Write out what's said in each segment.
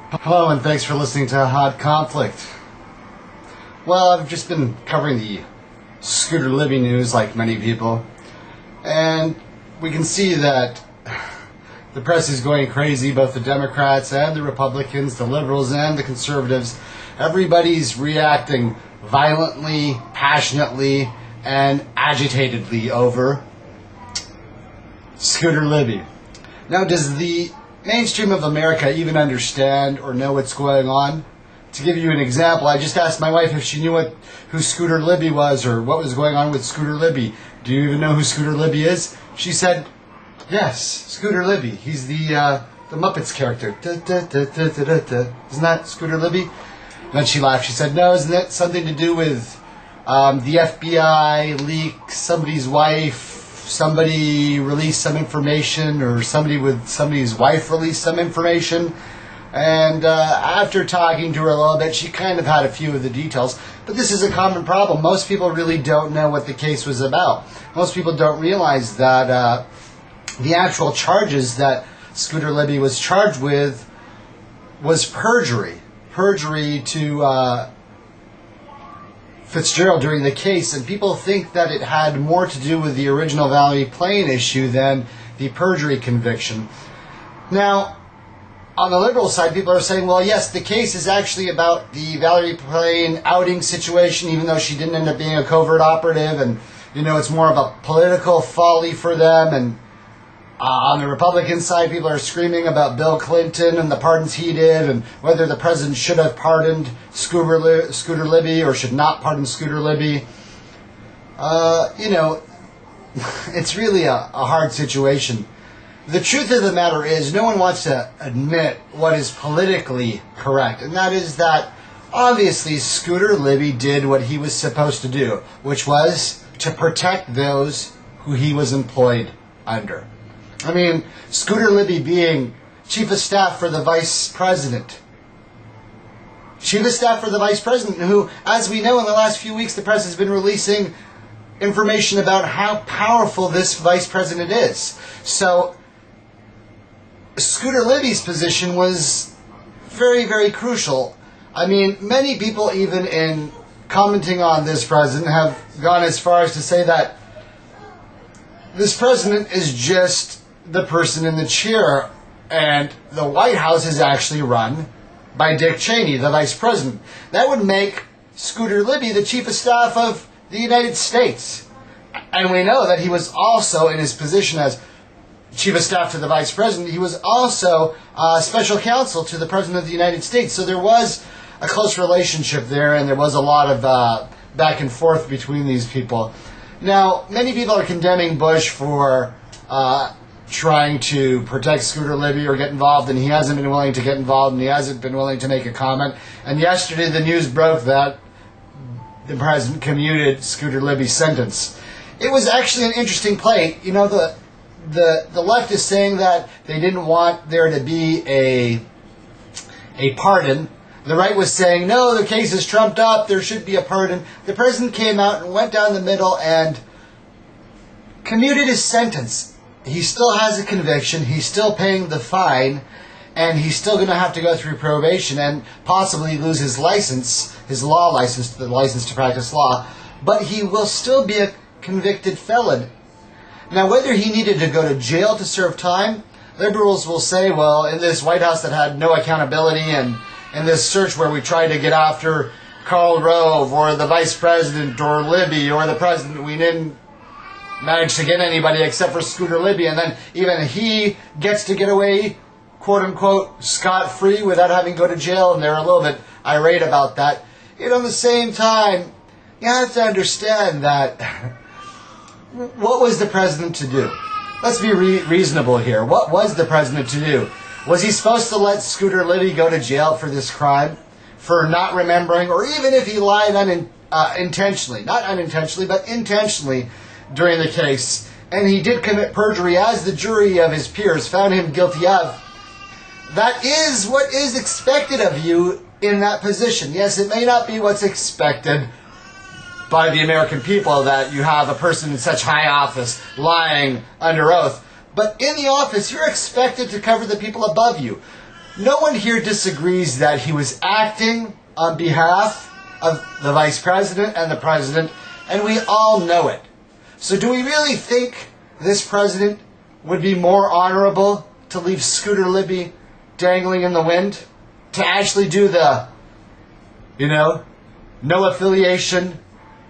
Hello, and thanks for listening to HotConflict. Well, I've just been covering the Scooter Libby news like many people, and we can see that the press is going crazy, both the Democrats and the Republicans, the liberals and the conservatives. Everybody's reacting violently, passionately, and agitatedly over Scooter Libby. Now, does the mainstream of America even understand or know what's going on? To give you an example, I just asked my wife if she knew who Scooter Libby was or what was going on with Scooter Libby. Do you even know who Scooter Libby is? She said, yes, Scooter Libby. He's the Muppets character. Da, da, da, da, da, da, da. Isn't that Scooter Libby? And then she laughed. She said, no, isn't that something to do with the FBI leak somebody's wife? Somebody released some information, or somebody's wife released some information. And after talking to her a little bit, she kind of had a few of the details. But this is a common problem. Most people really don't know what the case was about. Most people don't realize that the actual charges that Scooter Libby was charged with was perjury. Perjury to Fitzgerald during the case, and people think that it had more to do with the original Valerie Plame issue than the perjury conviction. Now, on the liberal side, people are saying, well, yes, the case is actually about the Valerie Plame outing situation, even though she didn't end up being a covert operative, and, it's more of a political folly for them. And on the Republican side, people are screaming about Bill Clinton and the pardons he did, and whether the president should have pardoned Scooter Libby or should not pardon Scooter Libby. It's really a hard situation. The truth of the matter is, no one wants to admit what is politically correct, and that is that obviously Scooter Libby did what he was supposed to do, which was to protect those who he was employed under. I mean, Scooter Libby being chief of staff for the vice president. Chief of staff for the vice president, who, as we know, in the last few weeks, the press has been releasing information about how powerful this vice president is. So, Scooter Libby's position was very, very crucial. I mean, many people, even in commenting on this president, have gone as far as to say that this president is just the person in the chair, and the White House is actually run by Dick Cheney, the vice president. That would make Scooter Libby the chief of staff of the United States. And we know that he was also, in his position as chief of staff to the vice president, he was also special counsel to the president of the United States. So there was a close relationship there, and there was a lot of back and forth between these people. Now, many people are condemning Bush for trying to protect Scooter Libby or get involved, and he hasn't been willing to get involved, and he hasn't been willing to make a comment. And yesterday the news broke that the president commuted Scooter Libby's sentence. It was actually an interesting play. The left is saying that they didn't want there to be a pardon. The right was saying, no, the case is trumped up, there should be a pardon. The president came out and went down the middle and commuted his sentence. He still has a conviction, he's still paying the fine, and he's still going to have to go through probation and possibly lose his license, his law license, the license to practice law, but he will still be a convicted felon. Now, whether he needed to go to jail to serve time, liberals will say, well, in this White House that had no accountability, and in this search where we tried to get after Karl Rove or the vice president or Libby or the president, we didn't manage to get anybody except for Scooter Libby, and then even he gets to get away, quote-unquote, scot-free without having to go to jail, and they're a little bit irate about that. At the same time, you have to understand that what was the president to do? Let's be reasonable here. What was the president to do? Was he supposed to let Scooter Libby go to jail for this crime? For not remembering, or even if he lied intentionally, not unintentionally, but intentionally during the case, and he did commit perjury as the jury of his peers found him guilty of, that is what is expected of you in that position. Yes, it may not be what's expected by the American people that you have a person in such high office lying under oath, but in the office you're expected to cover the people above you. No one here disagrees that he was acting on behalf of the Vice President and the President, and we all know it. So do we really think this President would be more honorable to leave Scooter Libby dangling in the wind? To actually do the, no affiliation,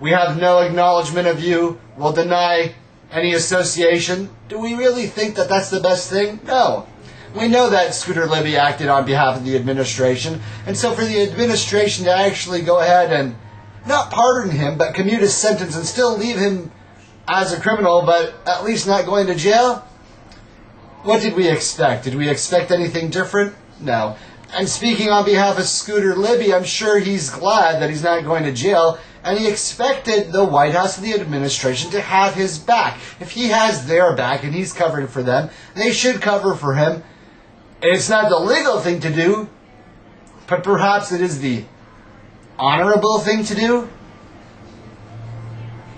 we have no acknowledgement of you, we'll deny any association? Do we really think that that's the best thing? No. We know that Scooter Libby acted on behalf of the administration, and so for the administration to actually go ahead and not pardon him, but commute his sentence and still leave him as a criminal, but at least not going to jail? What did we expect? Did we expect anything different? No. And speaking on behalf of Scooter Libby, I'm sure he's glad that he's not going to jail, and he expected the White House and the administration to have his back. If he has their back and he's covering for them, they should cover for him. It's not the legal thing to do, but perhaps it is the honorable thing to do.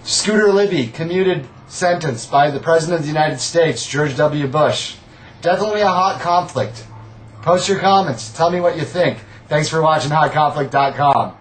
Scooter Libby, commuted sentence by the President of the United States, George W. Bush. Definitely a hot conflict. Post your comments. Tell me what you think. Thanks for watching HotConflict.com.